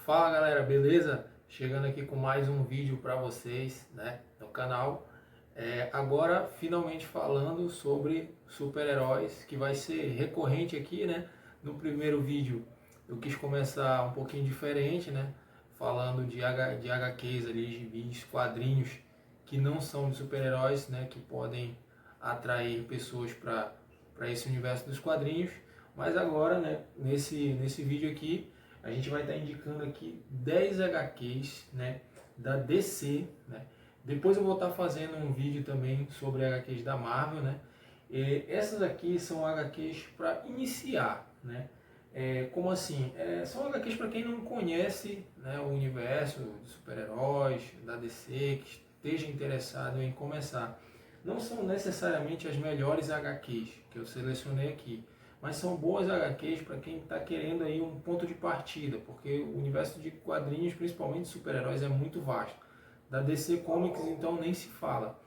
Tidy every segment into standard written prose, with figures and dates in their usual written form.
Fala galera, beleza? Chegando aqui com mais um vídeo para vocês, né, no canal. Agora finalmente falando sobre super-heróis, que vai ser recorrente aqui, né? No primeiro vídeo eu quis começar um pouquinho diferente, né? Falando de HQs ali, gibis, quadrinhos que não são de super-heróis, né? Que podem atrair pessoas para esse universo dos quadrinhos. Mas agora, né, nesse vídeo aqui, a gente vai estar indicando aqui 10 HQs, né, da DC, né? Depois eu vou estar fazendo um vídeo também sobre HQs da Marvel, né? Essas aqui são HQs para iniciar, né? Como assim? São HQs para quem não conhece, né, o universo de super-heróis da DC, que esteja interessado em começar. Não são necessariamente as melhores HQs que eu selecionei aqui, mas são boas HQs para quem está querendo aí um ponto de partida, porque o universo de quadrinhos, principalmente super-heróis, é muito vasto. Da DC Comics, então, nem se fala.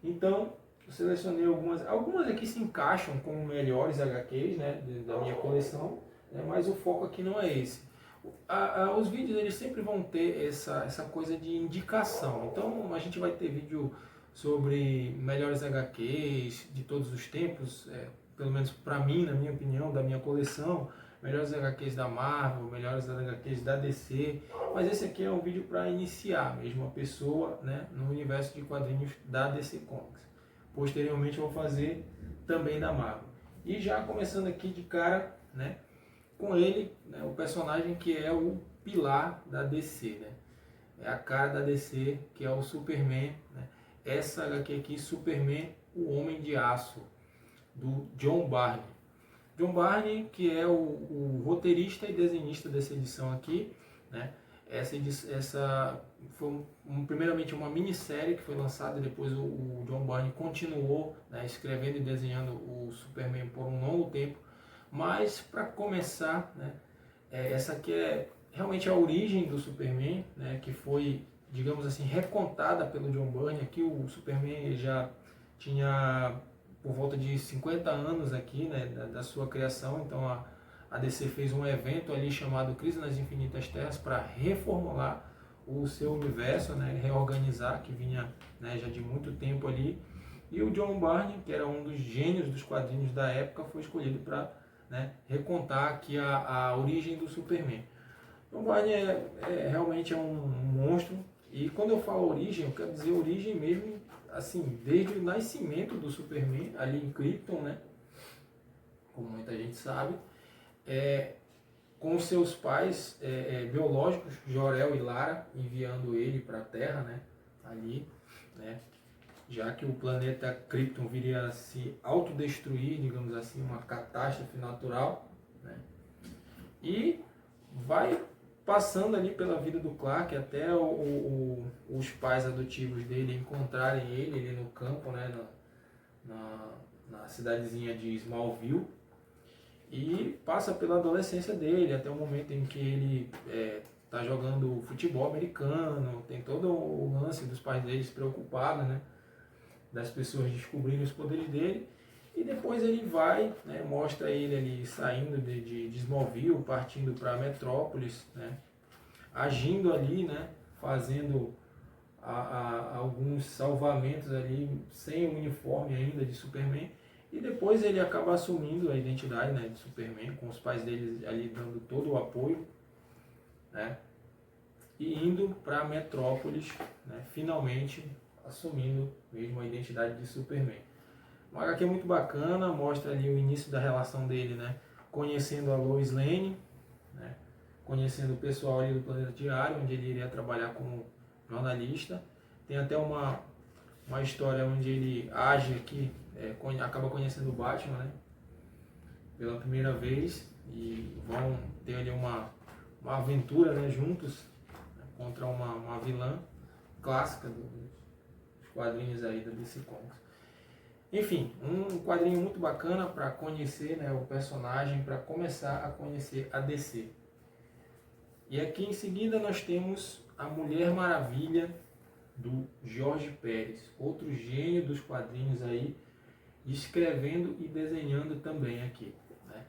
Então, eu selecionei algumas aqui se encaixam como melhores HQs, né, da minha coleção, né, mas o foco aqui não é esse. Os vídeos eles sempre vão ter essa coisa de indicação, então a gente vai ter vídeo sobre melhores HQs de todos os tempos, pelo menos para mim, na minha opinião, da minha coleção, melhores HQs da Marvel, melhores HQs da DC, mas esse aqui é um vídeo para iniciar mesmo a pessoa, né, no universo de quadrinhos da DC Comics. Posteriormente eu vou fazer também da Marvel. E já começando aqui de cara, né, com ele, né, o personagem que é o pilar da DC, né? É a cara da DC, que é o Superman, né? Essa aqui, Superman, o Homem de Aço, do John Byrne. John Byrne, que é o roteirista e desenhista dessa edição aqui, né? Essa foi primeiramente uma minissérie que foi lançada, depois o John Byrne continuou, né, escrevendo e desenhando o Superman por um longo tempo. Mas para começar, né, essa aqui é realmente a origem do Superman, né, que foi, digamos assim, recontada pelo John Byrne. Aqui o Superman já tinha por volta de 50 anos aqui, né, da sua criação. Então a DC fez um evento ali chamado Crise nas Infinitas Terras para reformular o seu universo, né, reorganizar, que vinha, né, já de muito tempo ali. E o John Byrne, que era um dos gênios dos quadrinhos da época, foi escolhido para, né, recontar aqui a origem do Superman. John Byrne realmente é um monstro. E quando eu falo origem, eu quero dizer origem mesmo, assim, desde o nascimento do Superman, ali em Krypton, né? Como muita gente sabe, com os seus pais biológicos, Jor-El e Lara, enviando ele para a Terra, né? Ali, né? Já que o planeta Krypton viria a se autodestruir, digamos assim, uma catástrofe natural, né? E vai passando ali pela vida do Clark até os pais adotivos dele encontrarem ele no campo, né, na cidadezinha de Smallville, e passa pela adolescência dele até o momento em que ele está jogando futebol americano. Tem todo o lance dos pais dele se preocupados, né, das pessoas descobrirem os poderes dele. E depois ele vai, né, mostra ele ali saindo de Smallville, partindo para Metrópolis, né, agindo ali, né, fazendo alguns salvamentos ali sem o uniforme ainda de Superman. E depois ele acaba assumindo a identidade, né, de Superman, com os pais dele ali dando todo o apoio, né, e indo para Metrópolis, né, finalmente assumindo mesmo a identidade de Superman. Uma HQ muito bacana, mostra ali o início da relação dele, né, conhecendo a Lois Lane, né, conhecendo o pessoal ali do Planeta Diário, onde ele iria trabalhar como jornalista. Tem até uma história onde ele age aqui, acaba conhecendo o Batman, né, pela primeira vez, e vão ter ali uma aventura, né, juntos, né, contra uma vilã clássica dos quadrinhos aí da DC Comics. Enfim, um quadrinho muito bacana para conhecer, né, o personagem, para começar a conhecer a DC. E aqui em seguida nós temos a Mulher Maravilha, do Jorge Pérez, outro gênio dos quadrinhos aí, escrevendo e desenhando também aqui, né?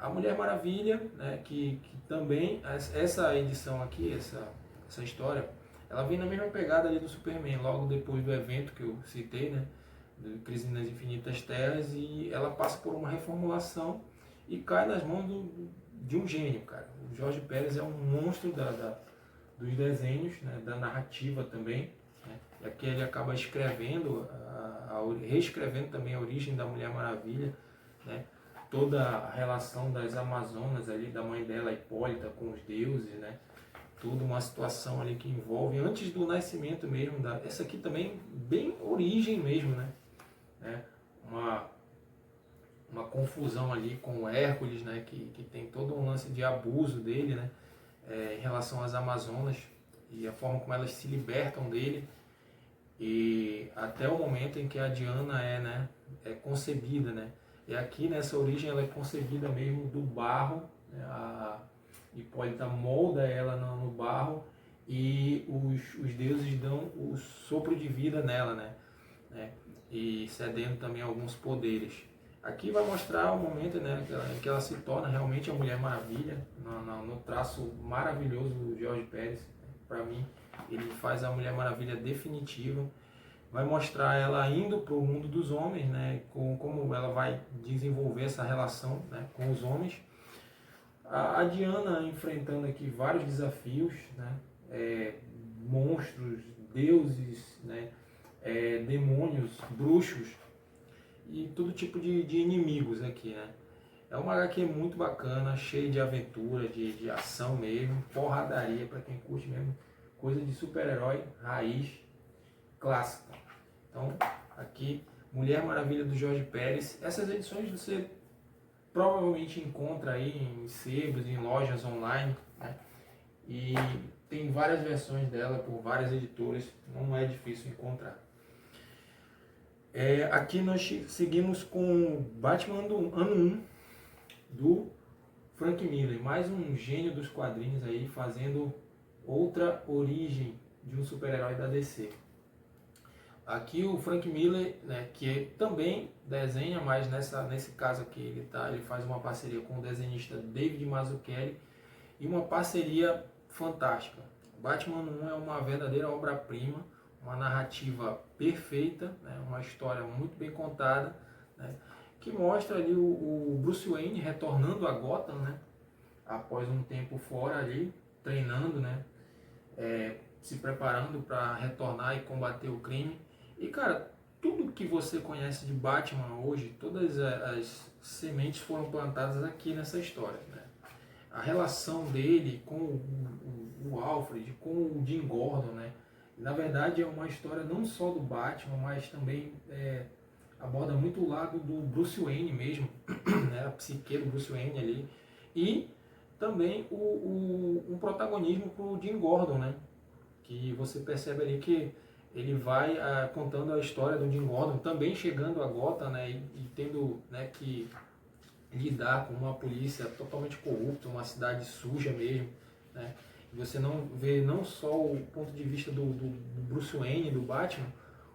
A Mulher Maravilha, né, que também, essa edição aqui, essa história, ela vem na mesma pegada ali do Superman, logo depois do evento que eu citei, né, do Crise nas Infinitas Terras, e ela passa por uma reformulação e cai nas mãos de um gênio, cara. O Jorge Pérez é um monstro dos desenhos, né, da narrativa também, né, e aqui ele acaba escrevendo, reescrevendo também a origem da Mulher Maravilha, né, toda a relação das Amazonas ali, da mãe dela, Hipólita, com os deuses, né? Toda uma situação ali que envolve, antes do nascimento mesmo, essa aqui também, bem origem mesmo, né? Uma confusão ali com o Hércules, né? Que tem todo um lance de abuso dele, né? Em relação às Amazonas e a forma como elas se libertam dele. E até o momento em que a Diana é concebida, né? E aqui nessa origem ela é concebida mesmo do barro, né? A Hipólita molda ela no barro e os deuses dão o sopro de vida nela, né? E cedendo também alguns poderes. Aqui vai mostrar o momento, né, em que ela se torna realmente a Mulher Maravilha, no traço maravilhoso do Jorge Pérez. Para mim, ele faz a Mulher Maravilha definitiva. Vai mostrar ela indo para o mundo dos homens, né, como ela vai desenvolver essa relação, né, com os homens. A Diana enfrentando aqui vários desafios, né, monstros, deuses, né, demônios, bruxos e todo tipo de inimigos aqui, né. É uma HQ muito bacana, cheia de aventura, de ação mesmo, porradaria para quem curte mesmo, coisa de super-herói, raiz, clássica. Então, aqui, Mulher Maravilha do Jorge Pérez. Essas edições você provavelmente encontra aí em sebos, em lojas online, né? E tem várias versões dela por várias editoras, não é difícil encontrar. Aqui nós seguimos com Batman do ano 1, do Frank Miller, mais um gênio dos quadrinhos aí, fazendo outra origem de um super-herói da DC. Aqui o Frank Miller, né, que também desenha, mas nesse caso aqui ele faz uma parceria com o desenhista David Mazzucchelli e uma parceria fantástica. Batman 1 é uma verdadeira obra-prima, uma narrativa perfeita, né, uma história muito bem contada, né, que mostra ali o Bruce Wayne retornando a Gotham, né, após um tempo fora ali, treinando, né, se preparando para retornar e combater o crime. E cara, tudo que você conhece de Batman hoje, todas as sementes foram plantadas aqui nessa história, né? A relação dele com o Alfred, com o Jim Gordon, né? Na verdade é uma história não só do Batman, mas também aborda muito o lado do Bruce Wayne mesmo, né? A psique do Bruce Wayne ali. E também um protagonismo para o Jim Gordon, né? Que você percebe ali que ele vai contando a história do Jim Gordon, também chegando a Gotham, né, e tendo, né, que lidar com uma polícia totalmente corrupta, uma cidade suja mesmo, né. E você não vê não só o ponto de vista do Bruce Wayne, do Batman,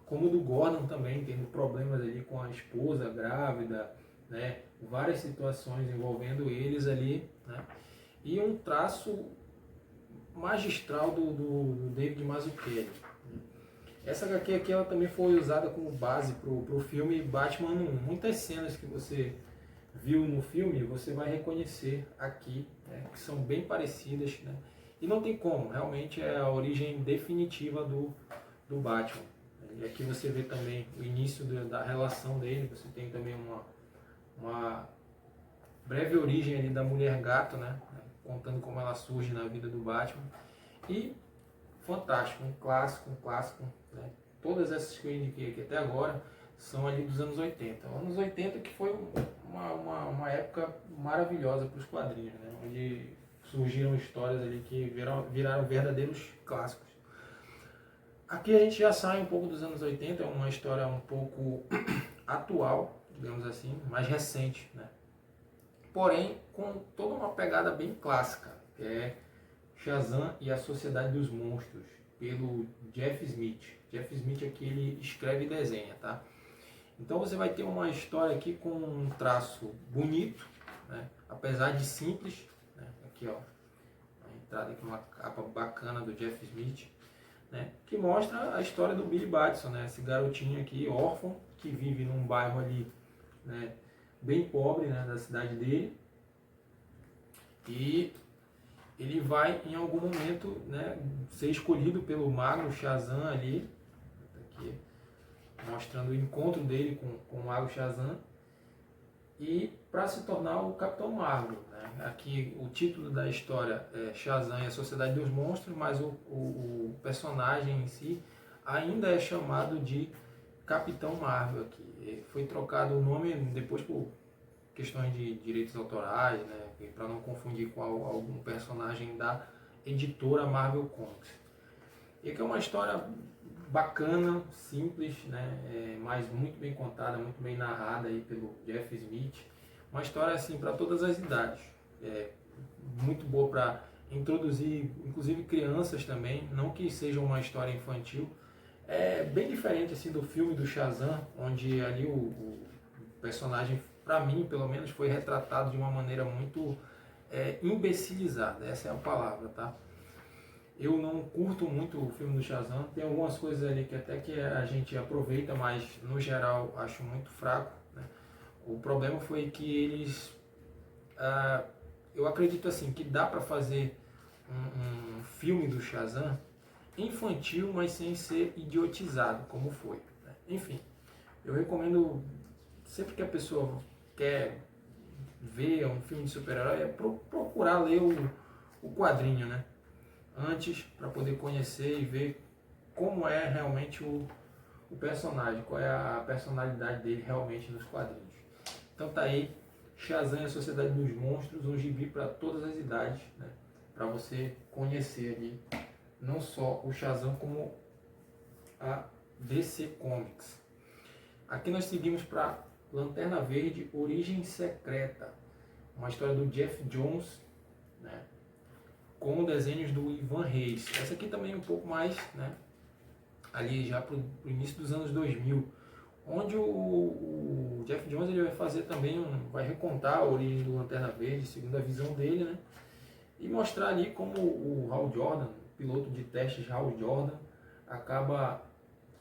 como do Gordon também, tendo problemas ali com a esposa grávida, né, várias situações envolvendo eles ali, né, e um traço magistral do David Mazzucchelli. Essa HQ aqui ela também foi usada como base para o filme Batman 1. Muitas cenas que você viu no filme você vai reconhecer aqui, né, que são bem parecidas, né, e não tem como, realmente é a origem definitiva do Batman. E aqui você vê também o início da relação dele, você tem também uma breve origem ali da Mulher Gato, né, contando como ela surge na vida do Batman. E fantástico, um clássico, né? Todas essas que eu indiquei aqui até agora são ali dos anos 80. Anos 80 que foi uma época maravilhosa para os quadrinhos, né? Onde surgiram histórias ali que viraram verdadeiros clássicos. Aqui a gente já sai um pouco dos anos 80, é uma história um pouco atual, digamos assim, mais recente, né? Porém, com toda uma pegada bem clássica, que é Shazam e a Sociedade dos Monstros, pelo Jeff Smith. Jeff Smith aqui ele escreve e desenha, tá? Então você vai ter uma história aqui com um traço bonito, né? Apesar de simples, né? Aqui ó, a entrada aqui, uma capa bacana do Jeff Smith, né? Que mostra a história do Billy Batson, né? Esse garotinho aqui, órfão, que vive num bairro ali, né? Bem pobre, né? Da cidade dele, e ele vai em algum momento, né? Ser escolhido pelo Mago Shazam ali, aqui, mostrando o encontro dele com o Mago Shazam, e para se tornar o Capitão Marvel, né? Aqui o título da história é Shazam e a Sociedade dos Monstros, mas o personagem em si ainda é chamado de Capitão Marvel aqui. E foi trocado o nome depois por questões de direitos autorais, né? Para não confundir com algum personagem da editora Marvel Comics. E aqui é uma história bacana, simples, né? Mas muito bem contada, muito bem narrada aí pelo Jeff Smith. Uma história assim para todas as idades. Muito boa para introduzir, inclusive crianças também, não que seja uma história infantil. É bem diferente assim do filme do Shazam, onde ali o personagem, para mim pelo menos, foi retratado de uma maneira muito imbecilizada. Essa é a palavra, tá? Eu não curto muito o filme do Shazam, tem algumas coisas ali que até que a gente aproveita, mas no geral acho muito fraco, né? O problema foi que eles, eu acredito assim, que dá para fazer um filme do Shazam infantil, mas sem ser idiotizado, como foi, né? Enfim, eu recomendo, sempre que a pessoa quer ver um filme de super-herói, é procurar ler o quadrinho, né? Antes, para poder conhecer e ver como é realmente o personagem, qual é a personalidade dele realmente nos quadrinhos. Então tá aí, Shazam e a Sociedade dos Monstros, um gibi para todas as idades, né? Para você conhecer ali não só o Shazam como a DC Comics. Aqui nós seguimos para Lanterna Verde, Origem Secreta, uma história do Jeff Jones, né? Com desenhos do Ivan Reis. Essa aqui também é um pouco mais, né, ali já para o início dos anos 2000, onde o Jeff Jones ele vai fazer também, vai recontar a origem do Lanterna Verde, segundo a visão dele, né, e mostrar ali como o Hal Jordan, piloto de testes Hal Jordan, acaba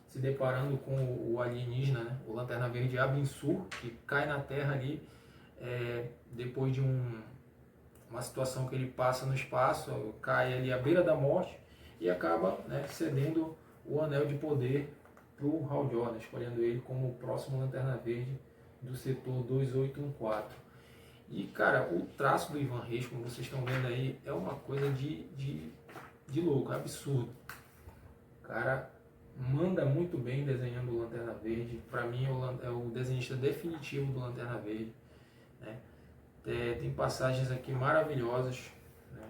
se deparando com o alienígena, né, o Lanterna Verde Abin Sur, que cai na Terra ali depois de uma situação que ele passa no espaço, cai ali à beira da morte e acaba, né, cedendo o anel de poder para o Hal Jordan, escolhendo ele como o próximo Lanterna Verde do setor 2814. E cara, o traço do Ivan Reis, como vocês estão vendo aí, é uma coisa de louco, é absurdo. O cara manda muito bem desenhando o Lanterna Verde. Para mim é o desenhista definitivo do Lanterna Verde, né? Tem passagens aqui maravilhosas, né,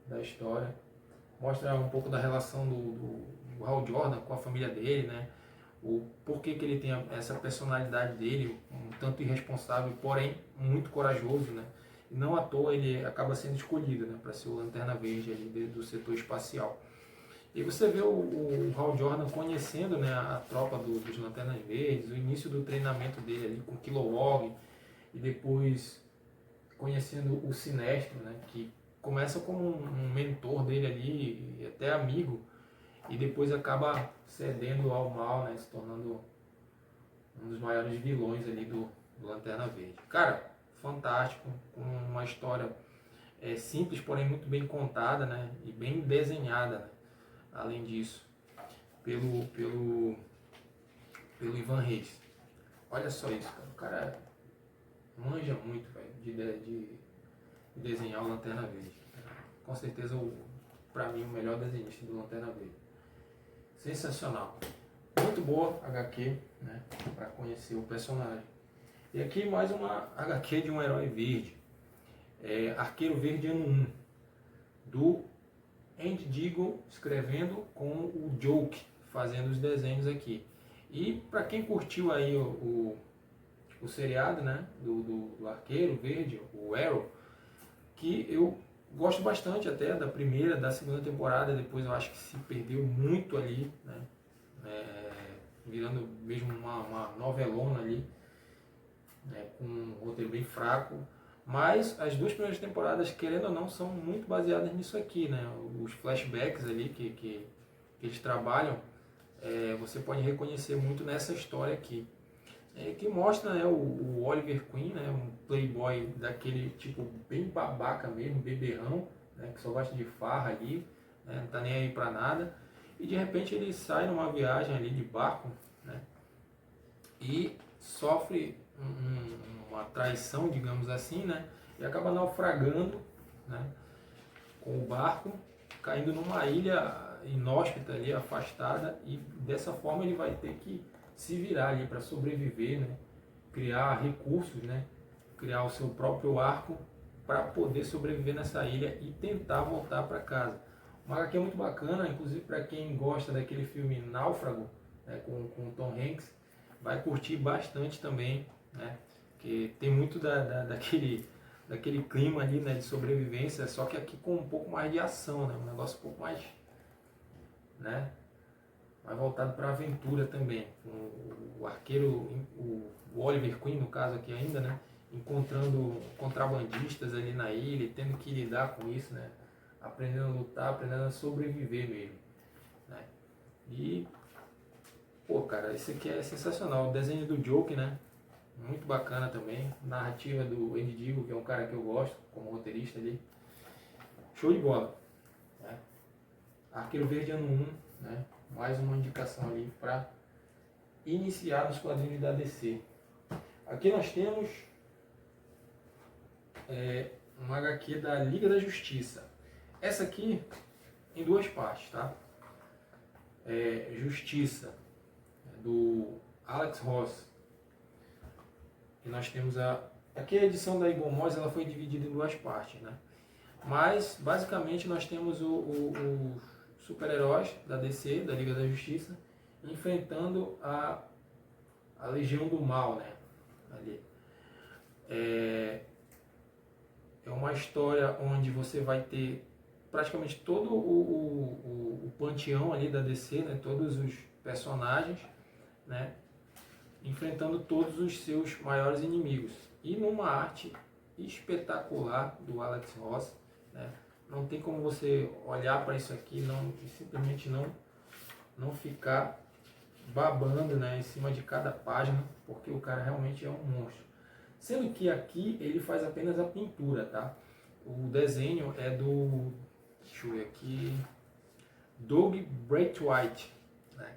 da história. Mostra um pouco da relação do Hal Jordan com a família dele, né? O porquê que ele tem essa personalidade dele, um tanto irresponsável, porém muito corajoso, né? E não à toa ele acaba sendo escolhido, né, para ser o Lanterna Verde ali do setor espacial. E você vê o Hal Jordan conhecendo, né, a tropa dos Lanternas Verdes, o início do treinamento dele ali com Kilowog, e depois conhecendo o Sinestro, né, que começa como um mentor dele ali, e até amigo, e depois acaba cedendo ao mal, né, se tornando um dos maiores vilões ali do Lanterna Verde. Cara, fantástico, com uma história simples, porém muito bem contada, né, e bem desenhada, né, além disso, pelo Ivan Reis. Olha só isso, cara. O cara manja muito, velho, de desenhar o Lanterna Verde. Com certeza, pra mim, o melhor desenhista do Lanterna Verde. Sensacional. Muito boa HQ, né, para conhecer o personagem. E aqui mais uma HQ de um herói verde. Arqueiro Verde ano 1. Do Andy Deagle escrevendo com o Joke fazendo os desenhos aqui. E para quem curtiu aí o seriado, né, do Arqueiro Verde, o Arrow, que eu gosto bastante até da primeira, da segunda temporada, depois eu acho que se perdeu muito ali, né, virando mesmo uma novelona ali, né, com um roteiro bem fraco, Mas as duas primeiras temporadas, querendo ou não, são muito baseadas nisso aqui, né? Os flashbacks ali que eles trabalham, você pode reconhecer muito nessa história aqui. Que mostra, né, o Oliver Queen, né, um playboy daquele tipo bem babaca mesmo, beberrão, né, que só gosta de farra ali, né, não tá nem aí pra nada. E de repente ele sai numa viagem ali de barco, né, e sofre uma traição, digamos assim, né, e acaba naufragando, né, com o barco, caindo numa ilha inóspita ali, afastada, e dessa forma ele vai ter que se virar ali para sobreviver, né, criar recursos, né, criar o seu próprio arco para poder sobreviver nessa ilha e tentar voltar para casa. Uma HQ muito bacana, inclusive para quem gosta daquele filme Náufrago, né, com Tom Hanks, vai curtir bastante também, né? Que tem muito daquele clima ali, né, de sobrevivência, só que aqui com um pouco mais de ação, né? Um negócio um pouco mais, né, mais voltado para aventura também. O arqueiro, o Oliver Queen, no caso aqui ainda, né, encontrando contrabandistas ali na ilha e tendo que lidar com isso, né? Aprendendo a lutar, aprendendo a sobreviver mesmo, né? E pô, cara, esse aqui é sensacional. O desenho do Joke, né? Muito bacana também. Narrativa do Andy Digo, que é um cara que eu gosto, como roteirista ali. Show de bola. Né? Arqueiro Verde ano 1, né? Mais uma indicação ali para iniciar nos quadrinhos da DC. Aqui nós temos uma HQ da Liga da Justiça. Essa aqui em duas partes, tá? Justiça, do Alex Ross. E nós temos aqui a edição da Eagle Moss, ela foi dividida em duas partes, né? Mas basicamente nós temos os super-heróis da DC, da Liga da Justiça, enfrentando a Legião do Mal, né? Ali. É uma história onde você vai ter praticamente todo o panteão ali da DC, né? Todos os personagens, né, enfrentando todos os seus maiores inimigos. E numa arte espetacular do Alex Ross, né? Não tem como você olhar para isso aqui e simplesmente não ficar babando, né, em cima de cada página, porque o cara realmente é um monstro. Sendo que aqui ele faz apenas a pintura, tá? O desenho é do, deixa eu ver aqui, Doug Braithwaite, né?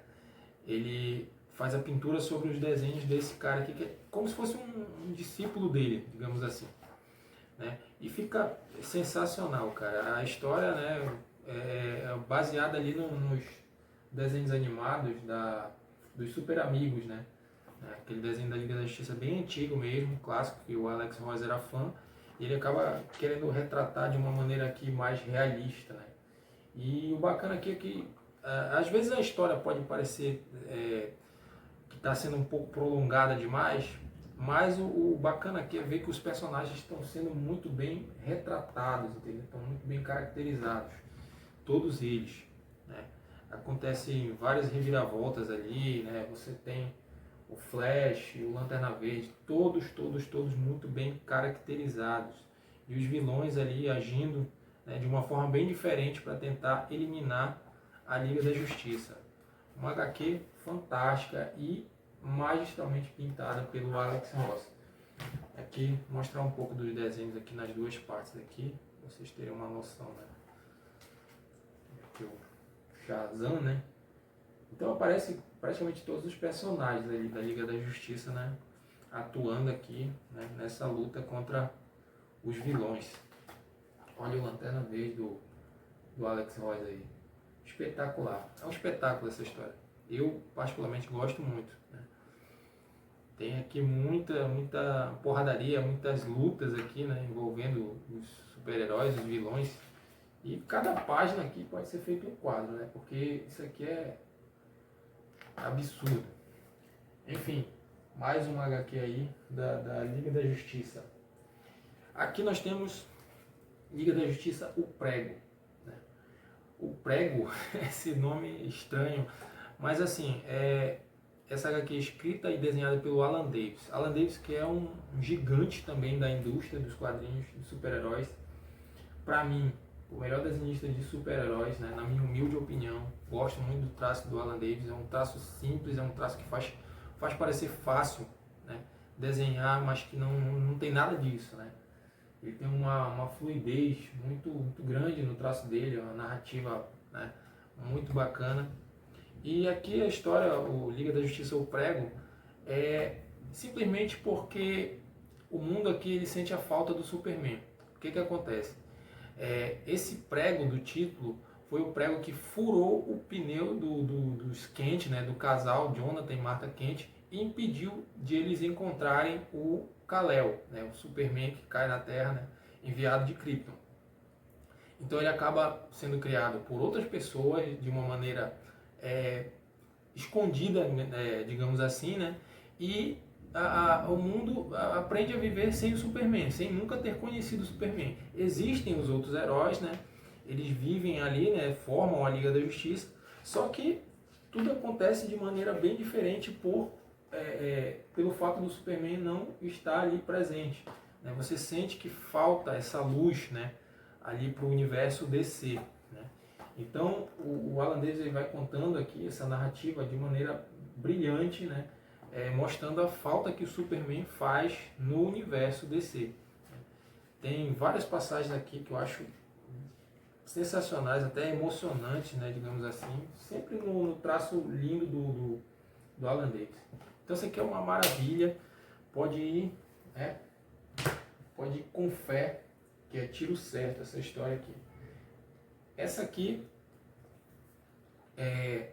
Ele faz a pintura sobre os desenhos desse cara aqui, que é como se fosse um discípulo dele, digamos assim, né? E fica sensacional, cara. A história, né, é baseada ali nos desenhos animados dos Super Amigos, né? Aquele desenho da Liga da Justiça bem antigo mesmo, clássico, que o Alex Ross era fã, e ele acaba querendo retratar de uma maneira aqui mais realista, né? E o bacana aqui é que às vezes a história pode parecer que está sendo um pouco prolongada demais, mas o bacana aqui é ver que os personagens estão sendo muito bem retratados, entendeu? Estão muito bem caracterizados, todos eles, né? Acontecem várias reviravoltas ali, né? Você tem o Flash, o Lanterna Verde, todos muito bem caracterizados. E os vilões ali agindo, né, de uma forma bem diferente para tentar eliminar a Liga da Justiça. Uma HQ fantástica e magistralmente pintada pelo Alex Ross. Aqui, mostrar um pouco dos desenhos aqui nas duas partes aqui, para vocês terem uma noção, né? Aqui o Shazam, né? Então aparece praticamente todos os personagens ali da Liga da Justiça, né, atuando aqui, né, nessa luta contra os vilões. Olha o Lanterna Verde do Alex Ross aí. Espetacular. É um espetáculo essa história. Eu particularmente gosto muito, né? Tem aqui muita porradaria, muitas lutas aqui, né, envolvendo os super-heróis, os vilões. E cada página aqui pode ser feito um quadro, né? Porque isso aqui é absurdo. Enfim, mais uma HQ aí da Liga da Justiça. Aqui nós temos Liga da Justiça, o Prego, né? O Prego, esse nome estranho, mas assim, é essa HQ é escrita e desenhada pelo Alan Davis. Alan Davis, que é um gigante também da indústria dos quadrinhos de super-heróis. Para mim, o melhor desenhista de super-heróis, né, na minha humilde opinião. Gosto muito do traço do Alan Davis. É um traço simples, é um traço que faz parecer fácil, né, desenhar, mas que não tem nada disso, né. Ele tem uma fluidez muito grande no traço dele, uma narrativa, né, muito bacana. E aqui a história, o Liga da Justiça, o prego, é simplesmente porque o mundo aqui ele sente a falta do Superman. O que acontece? Esse prego do título foi o prego que furou o pneu dos Kent, né, do casal Jonathan e Martha Kent, e impediu de eles encontrarem o Kal-El, né, o Superman que cai na Terra, né, enviado de Krypton. Então ele acaba sendo criado por outras pessoas de uma maneira escondida, digamos assim, né, e o mundo aprende a viver sem o Superman, sem nunca ter conhecido o Superman. Existem os outros heróis, né, eles vivem ali, né, formam a Liga da Justiça, só que tudo acontece de maneira bem diferente pelo fato do Superman não estar ali presente, né? Você sente que falta essa luz, né, ali para o universo DC, né? Então o Alan Davis ele vai contando aqui essa narrativa de maneira brilhante, né, mostrando a falta que o Superman faz no universo DC. Tem várias passagens aqui que eu acho sensacionais, até emocionantes, né, digamos assim, sempre no traço lindo do Alan Davis. Então isso aqui é uma maravilha, pode ir, né, pode ir com fé, que é tiro certo essa história aqui. Essa aqui é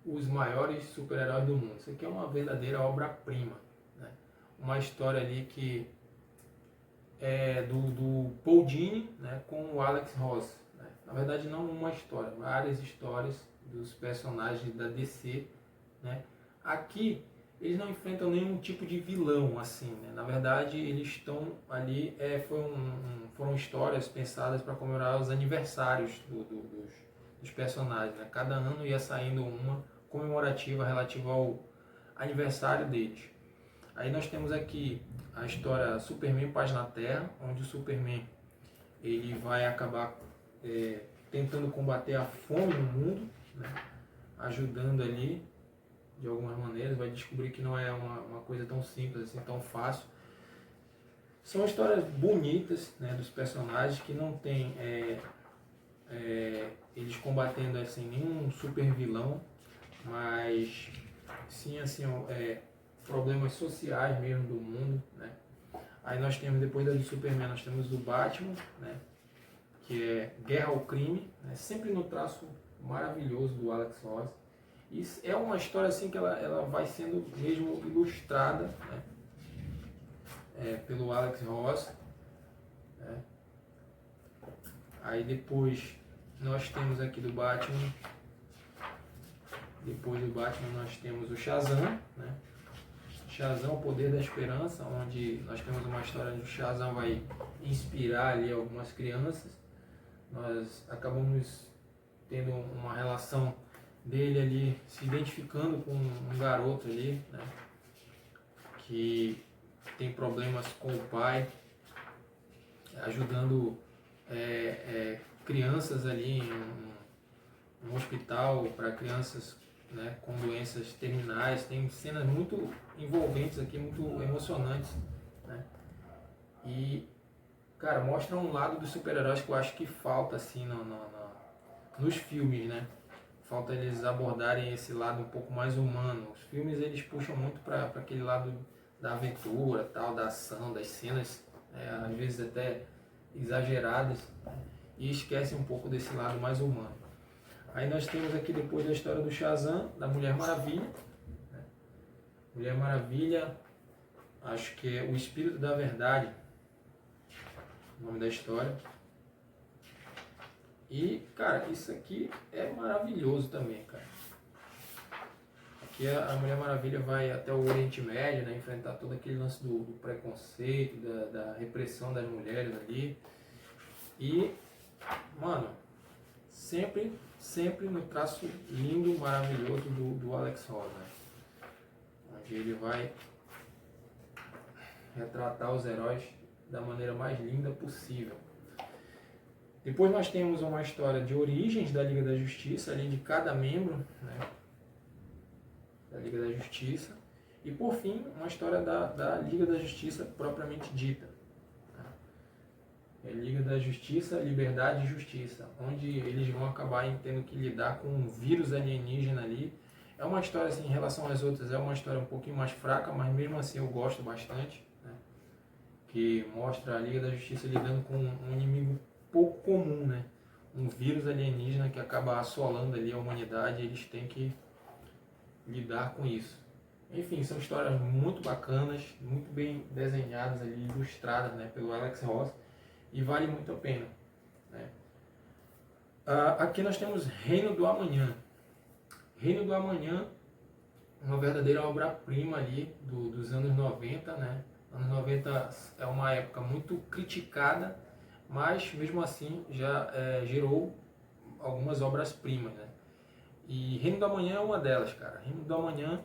os maiores super-heróis do mundo. Isso aqui é uma verdadeira obra-prima, né? Uma história ali que é do Paul Dini, né, com o Alex Ross, né? Na verdade não uma história, várias histórias dos personagens da DC, né? Aqui eles não enfrentam nenhum tipo de vilão, assim, né? Na verdade eles estão ali, foram histórias pensadas para comemorar os aniversários dos personagens, né? Cada ano ia saindo uma comemorativa relativa ao aniversário deles. Aí nós temos aqui a história Superman Paz na Terra, onde o Superman ele vai acabar tentando combater a fome no mundo, né? Ajudando ali de algumas maneiras, vai descobrir que não é uma coisa tão simples assim, tão fácil. São histórias bonitas, né, dos personagens que não tem eles combatendo assim nenhum super vilão, mas sim assim problemas sociais mesmo do mundo, né? Aí nós temos, depois da do Superman, nós temos do Batman, né, que é Guerra ao Crime, né, sempre no traço maravilhoso do Alex Ross. Isso é uma história assim que ela vai sendo mesmo ilustrada, né, pelo Alex Ross, né? Aí depois nós temos aqui do Batman, depois do Batman nós temos o Shazam, né? Shazam, o Poder da Esperança, onde nós temos uma história onde o Shazam vai inspirar ali algumas crianças. Nós acabamos tendo uma relação dele ali, se identificando com um garoto ali, né, que tem problemas com o pai, ajudando crianças ali em um hospital para crianças, né, com doenças terminais. Tem cenas muito envolventes aqui, muito emocionantes, né? E, cara, mostra um lado dos super-heróis que eu acho que falta assim nos filmes, né? Falta eles abordarem esse lado um pouco mais humano. Os filmes eles puxam muito para aquele lado da aventura, tal, da ação, das cenas, às vezes até exageradas, né? E esquecem um pouco desse lado mais humano. Aí nós temos aqui depois da história do Shazam, da Mulher Maravilha, né? Mulher Maravilha, acho que é o Espírito da Verdade, o nome da história. E, cara, isso aqui é maravilhoso também, cara. Aqui a Mulher Maravilha vai até o Oriente Médio, né, enfrentar todo aquele lance do preconceito, da repressão das mulheres ali. E, mano, sempre no traço lindo, maravilhoso do Alex Ross, né? que ele vai retratar os heróis da maneira mais linda possível. Depois nós temos uma história de origens da Liga da Justiça, ali de cada membro, né, da Liga da Justiça. E por fim, uma história da Liga da Justiça propriamente dita. É Liga da Justiça, Liberdade e Justiça, onde eles vão acabar tendo que lidar com um vírus alienígena ali. É uma história, assim, em relação às outras, é uma história um pouquinho mais fraca, mas mesmo assim eu gosto bastante, né? Que mostra a Liga da Justiça lidando com um inimigo pouco comum, né? Um vírus alienígena que acaba assolando ali a humanidade, e eles têm que lidar com isso. Enfim, são histórias muito bacanas, muito bem desenhadas ali, ilustradas, né, pelo Alex Ross, e vale muito a pena, né? Aqui nós temos Reino do Amanhã. Reino do Amanhã, uma verdadeira obra-prima ali dos anos 90, né? Anos 90 é uma época muito criticada, mas mesmo assim já gerou algumas obras-primas, né? E Reino do Amanhã é uma delas, cara. Reino do Amanhã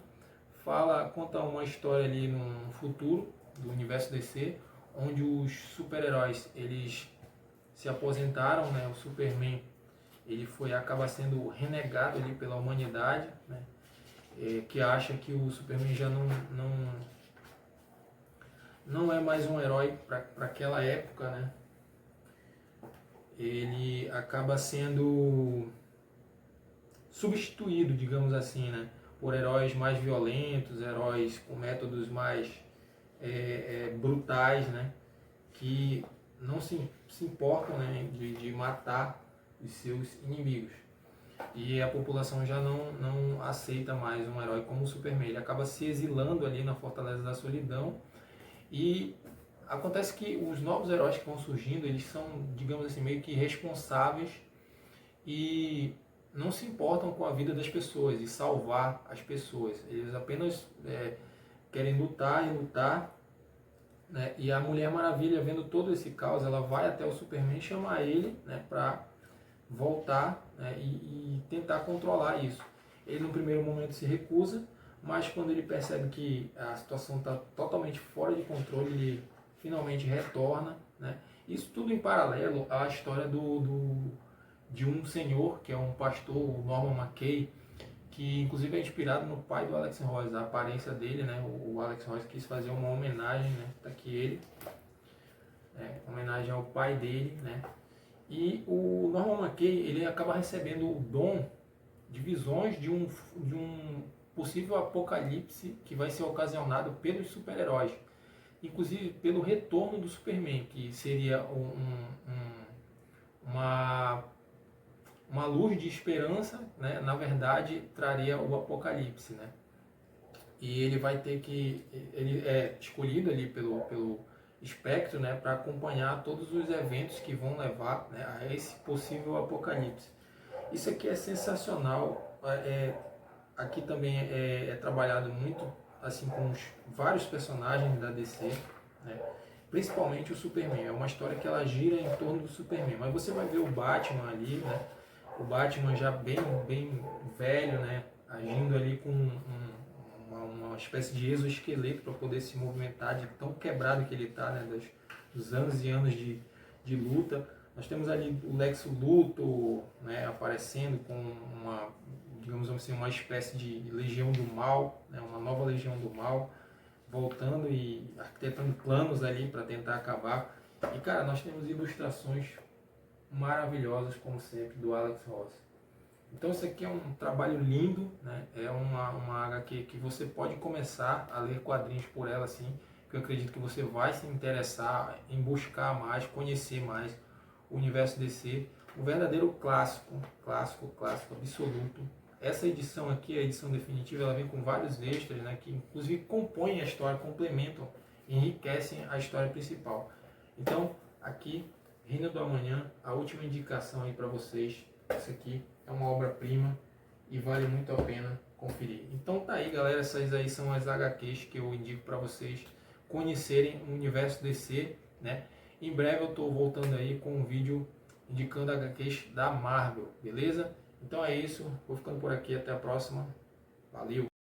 conta uma história ali no futuro do universo DC, onde os super-heróis eles se aposentaram, né? O Superman ele acaba sendo renegado ali pela humanidade, né? Que acha que o Superman já não é mais um herói para aquela época, né? Ele acaba sendo substituído, digamos assim, né, por heróis mais violentos, heróis com métodos mais brutais, né, que não se importam, né, de matar os seus inimigos. E a população já não aceita mais um herói como o Superman. Ele acaba se exilando ali na Fortaleza da Solidão, e acontece que os novos heróis que vão surgindo, eles são, digamos assim, meio que responsáveis e não se importam com a vida das pessoas e salvar as pessoas. Eles apenas querem lutar e lutar, né? E a Mulher Maravilha, vendo todo esse caos, ela vai até o Superman chamar ele, né, para voltar, né, e tentar controlar isso. Ele no primeiro momento se recusa, mas quando ele percebe que a situação está totalmente fora de controle, ele finalmente retorna, né? Isso tudo em paralelo à história de um senhor, que é um pastor, o Norman McKay, que inclusive é inspirado no pai do Alex Ross, a aparência dele, né? O Alex Ross quis fazer uma homenagem, né? Tá aqui ele, homenagem ao pai dele, né? E o Norman McKay, ele acaba recebendo o dom de visões de um possível apocalipse que vai ser ocasionado pelos super-heróis, inclusive pelo retorno do Superman, que seria uma luz de esperança, né? Na verdade traria o apocalipse, né? E ele vai ter que, ele é escolhido ali pelo espectro, né, para acompanhar todos os eventos que vão levar, né, a esse possível apocalipse. Isso aqui é sensacional. Aqui também é trabalhado muito assim com vários personagens da DC, né? Principalmente o Superman. É uma história que ela gira em torno do Superman. Mas você vai ver o Batman ali, né? O Batman já bem velho, né? Agindo ali com uma espécie de exoesqueleto para poder se movimentar, de tão quebrado que ele está, né? Dos anos e anos de luta. Nós temos ali o Lex Luthor, né, aparecendo com digamos assim, uma espécie de legião do mal, né, uma nova legião do mal, voltando e arquitetando planos ali para tentar acabar. E cara, nós temos ilustrações maravilhosas, como sempre, do Alex Ross. Então isso aqui é um trabalho lindo, né? É uma HQ que você pode começar a ler quadrinhos por ela, assim, que eu acredito que você vai se interessar em buscar mais, conhecer mais o universo DC, um verdadeiro clássico absoluto. Essa edição aqui, a edição definitiva, ela vem com vários extras, né, que inclusive compõem a história, complementam, enriquecem a história principal. Então, aqui, Reino do Amanhã, a última indicação aí para vocês. Isso aqui é uma obra-prima e vale muito a pena conferir. Então tá aí, galera, essas aí são as HQs que eu indico para vocês conhecerem o universo DC, né? Em breve eu estou voltando aí com um vídeo indicando HQs da Marvel, beleza? Então é isso, vou ficando por aqui, até a próxima, valeu!